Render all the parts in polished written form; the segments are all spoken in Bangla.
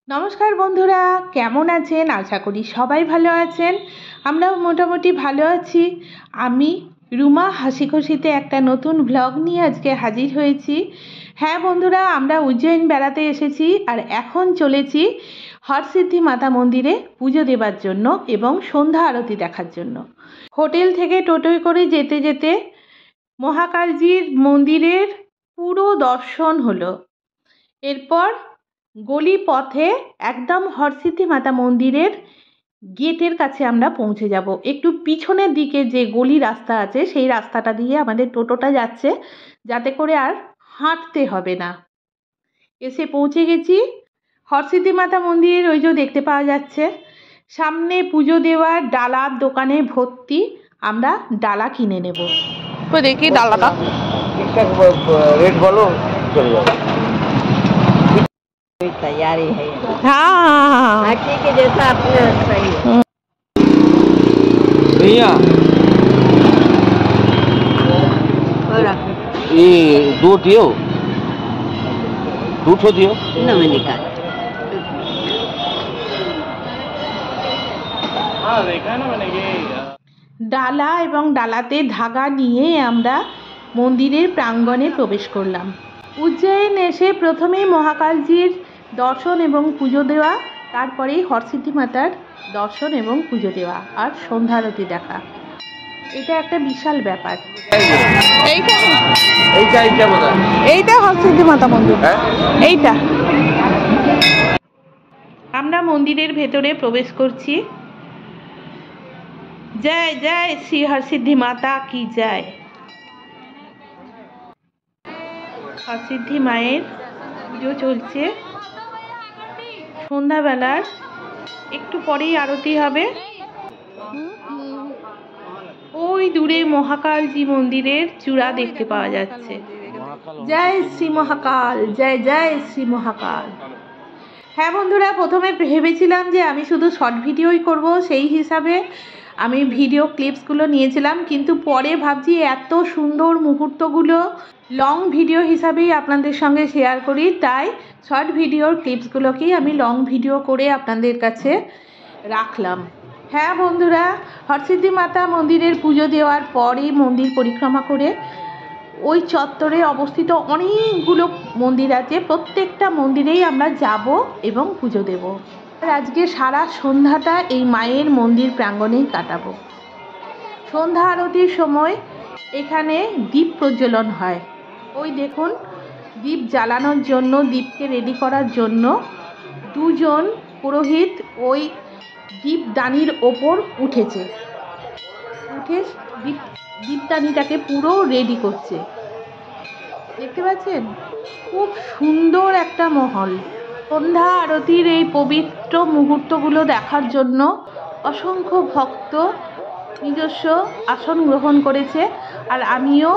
নমস্কার বন্ধুরা, কেমন আছেন? আশা করি সবাই ভালো আছেন। আমরাও মোটামুটি ভালো আছি। আমি রুমা হাসি খুশিতে একটা নতুন ভ্লগ নিয়ে আজকে হাজির হয়েছি। হ্যাঁ বন্ধুরা, আমরা উজ্জয়ন বেড়াতে এসেছি আর এখন চলেছি হরসিদ্ধি মাতা মন্দিরে পুজো দেবার জন্য এবং সন্ধ্যা আরতি দেখার জন্য। হোটেল থেকে টোটোয় করে যেতে যেতে মহাকালজির মন্দিরের পুরো দর্শন হলো। এরপর গলি পথে একদম হরসিদ্ধি মাতা মন্দিরের গেটের কাছে আমরা পৌঁছে যাব। একটু পিছনের দিকে যে গলি রাস্তা আছে সেই রাস্তাটা দিয়ে আমাদের টোটোটা যাচ্ছে, যাতে করে আর হাঁটতে হবে না। এসে পৌঁছে গেছি হরসিদ্ধি মাতা মন্দিরের। ওই যে দেখতে পাওয়া যাচ্ছে সামনে পুজো দেওয়ার ডালার দোকানে ভর্তি। আমরা ডালা কিনে নেব। তো দেখি ডালাটা ঠিকঠাক রেট বলো, চলে যাবে। तैयारी है। हाँ ठीक है, जैसा अपने सही है। भैया ये दो दियो, दो दियो ना मैं निकाल। ডালা এবং ডালাতে ধাগা নিয়ে আমরা মন্দিরের প্রাঙ্গণে প্রবেশ করলাম। উজ্জয়ন এসে প্রথমেই মহাকালজির দর্শন এবং পুজো দেওয়া, তারপরেই হরসিদ্ধি মাতার দর্শন এবং পুজো দেওয়া আর সন্ধ্যা আরতি দেখা। এটা একটা বিশাল ব্যাপার। এইটা হরসিদ্ধি মাতা মন্দির, এইটা। আমরা মন্দিরের ভেতরে প্রবেশ করছি। জয় জয় শ্রী হরসিদ্ধি মাতা কি জয়। হরসিদ্ধি মায়ের পুজো চলছে। সন্ধ্যাবেলার একটু পরেই আরতি হবে। ওই দূরে মহাকালজি মন্দিরের চূড়া দেখতে পাওয়া যাচ্ছে। জয় শ্রী মহাকাল, জয় জয় শ্রী মহাকাল। হ্যাঁ বন্ধুরা, প্রথমে ভেবেছিলাম যে আমি শুধু শর্ট ভিডিওই করব, সেই হিসাবে আমি ভিডিও ক্লিপসগুলো নিয়েছিলাম, কিন্তু পরে ভাবছি এত সুন্দর মুহূর্তগুলো লং ভিডিও হিসাবেই আপনাদের সঙ্গে শেয়ার করি, তাই শর্ট ভিডিওর ক্লিপসগুলোকেই আমি লং ভিডিও করে আপনাদের কাছে রাখলাম। হ্যাঁ বন্ধুরা, হরসিদ্ধি মাতা মন্দিরের পুজো দেওয়ার পরে মন্দির পরিক্রমা করে ওই চত্বরে অবস্থিত অনেকগুলো মন্দির আছে, প্রত্যেকটা মন্দিরেই আমরা যাব এবং পুজো দেব। আর আজকে সারা সন্ধ্যাটা এই মায়ের মন্দির প্রাঙ্গণেই কাটাবো। সন্ধ্যা আরতির সময় এখানে দীপ প্রজ্বলন হয়। ওই দেখুন, দীপ জ্বালানোর জন্য, দীপকে রেডি করার জন্য দুজন পুরোহিত ওই দীপদানির ওপর উঠে দীপদানিটাকে পুরো রেডি করছে। দেখতে পাচ্ছেন, খুব সুন্দর একটা মহল। সন্ধ্যা আরতির এই পবিত্র মুহূর্তগুলো দেখার জন্য অসংখ্য ভক্ত নিজস্ব আসন গ্রহণ করেছে, আর আমিও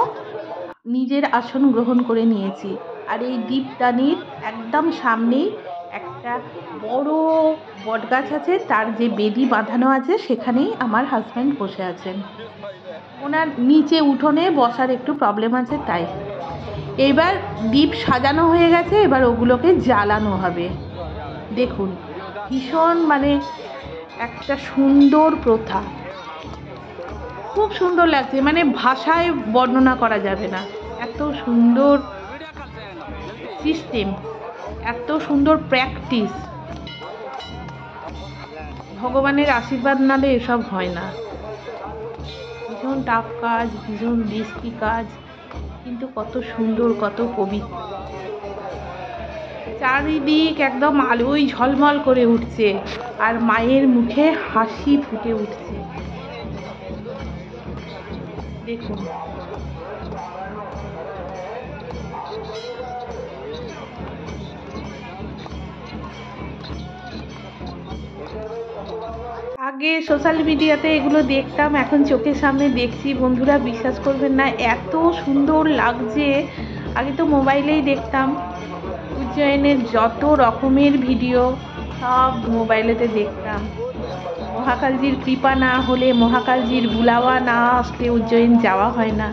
নিজের আসন গ্রহণ করে নিয়েছি। আর এই দীপদানির একদম সামনেই একটা বড় বটগাছ আছে, তার যে বেদি বাঁধানো আছে সেখানেই আমার হাজব্যান্ড বসে আছেন। ওনার নিচে উঠোনে বসার একটু প্রবলেম আছে, তাই। এবার দীপ সাজানো হয়ে গেছে, এবার ওগুলোকে জ্বালানো হবে। দেখুন, ভীষণ একটা সুন্দর প্রথা, খুব সুন্দর লাগছে, ভাষায় বর্ণনা করা যাবে না। এত সুন্দর সিস্টেম, এত সুন্দর প্র্যাকটিস। ভগবানের আশীর্বাদ নালে এসব হয় না। ভীষণ টাফ কাজ, ভীষণ রিস্কি কাজ, কিন্তু কত সুন্দর, কত পবিত্র। চারিদিক একদম আলোয় ঝলমল করে উঠছে আর মায়ের মুখে হাসি ফুটে উঠছে। দেখুন, আগে সোশ্যাল মিডিয়াতে এগুলো দেখতাম, এখন চোখের সামনে দেখছি। বন্ধুরা বিশ্বাস করবেন না, এত সুন্দর লাগছে। আগে তো মোবাইলেই দেখতাম, উজ্জয়নের যত রকমের ভিডিও সব মোবাইলেতে দেখতাম। মহাকালজির কৃপা না হলে, মহাকালজির বুলাওয়া না আসলে উজ্জয়ন যাওয়া হয় না।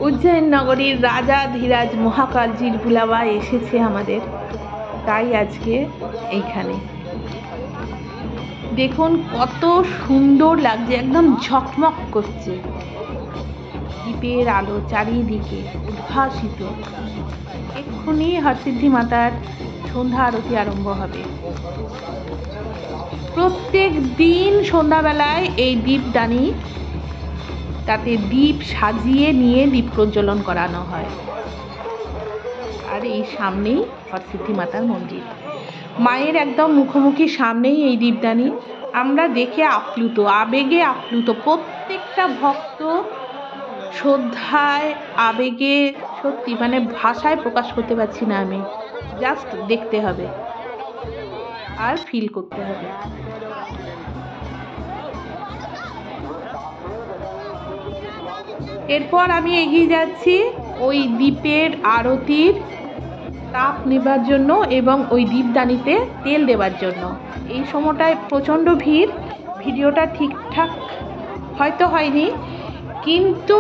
উজ্জয়ন নগরীর রাজা ধীরাজ মহাকালজির বুলাওয়া এসেছে আমাদের। তাই আজকে এইখানে দেখুন কত সুন্দর লাগছে, একদম ঝকমক করছে, দ্বীপের আলো চারিদিকে উদ্ভাসিত। এক্ষুনি হরসিদ্ধি মাতার সন্ধ্যা আরতি আরম্ভ হবে। প্রত্যেক দিন সন্ধ্যাবেলায় এই দীপদানি তাতে দীপ সাজিয়ে নিয়ে দীপ প্রজ্বলন করানো হয়। আর এই সামনেই হরসিদ্ধি মাতার মন্দির, মায়ের একদম মুখোমুখি সামনেই এই দীপদানি। আমরা দেখে আপ্লুত, আবেগে আপ্লুত, প্রত্যেকটা ভক্ত শ্রদ্ধায় আবেগে, সত্যি মানে ভাষায় প্রকাশ করতে পারছি না আমি, জাস্ট দেখতে হবে আর ফিল করতে হবে। এরপর আমি এগিয়ে যাচ্ছি ওই দ্বীপের আরতির তাপ নেবার জন্য এবং ওই দীপদানিতে তেল দেওয়ার জন্য। এই সময়টায় প্রচণ্ড ভিড়, ভিডিওটা ঠিকঠাক হয়তো হয়নি, কিন্তু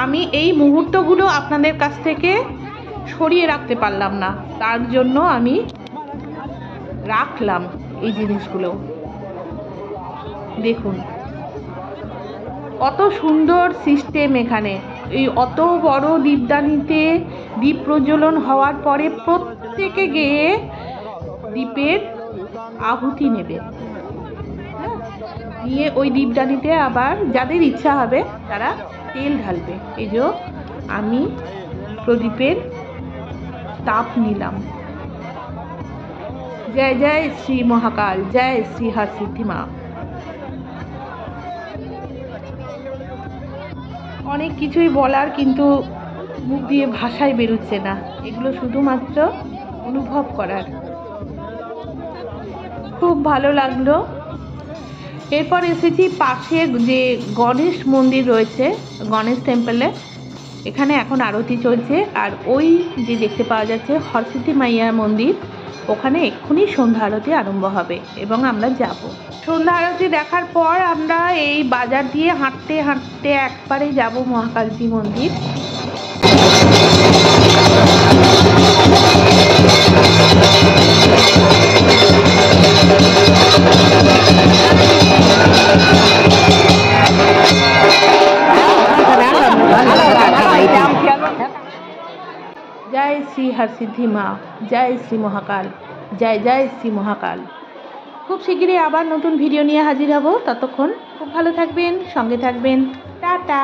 আমি এই মুহূর্তগুলো আপনাদের কাছ থেকে সরিয়ে রাখতে পারলাম না, তার জন্য আমি রাখলাম এই জিনিসগুলো। দেখুন কত সুন্দর সিস্টেম এখানে। এই অত বড় দীপদানিতে দীপ প্রজ্বলন হওয়ার পরে প্রত্যেকে গিয়ে দীপের আহুতি নেবে, নিয়ে ওই দীপদানিতে আবার যাদের ইচ্ছা হবে তারা তেল ঢালবে। এই যে আমি প্রদীপের তাপ নিলাম। জয় জয় শ্রী মহাকাল, জয় শ্রী হরসিদ্ধি মা। অনেক কিছুই বলার, কিন্তু মুখ দিয়ে ভাষায় বেরোচ্ছে না, এগুলো শুধুমাত্র অনুভব করার। খুব ভালো লাগলো। এরপর এসেছি পাশে যে গণেশ মন্দির রয়েছে, গণেশ টেম্পলে, এখানে এখন আরতি চলছে। আর ওই যে দেখতে পাওয়া যাচ্ছে হরসিদ্ধি মাইয়া মন্দির, ওখানে এক্ষুনি সন্ধ্যা আরতি আরম্ভ হবে এবং আমরা যাব। সন্ধ্যা আরতি দেখার পর আমরা এই বাজার দিয়ে হাঁটতে হাঁটতে একবারে যাব মহাকালজি মন্দির। জয় শ্রী হরসিদ্ধি মা, জয় শ্রী মহাকাল, জয় জয় শ্রী মহাকাল। খুব শিগগিরই আবার নতুন ভিডিও নিয়ে হাজির হব। ততক্ষণ খুব ভালো থাকবেন, সঙ্গে থাকবেন। টাটা।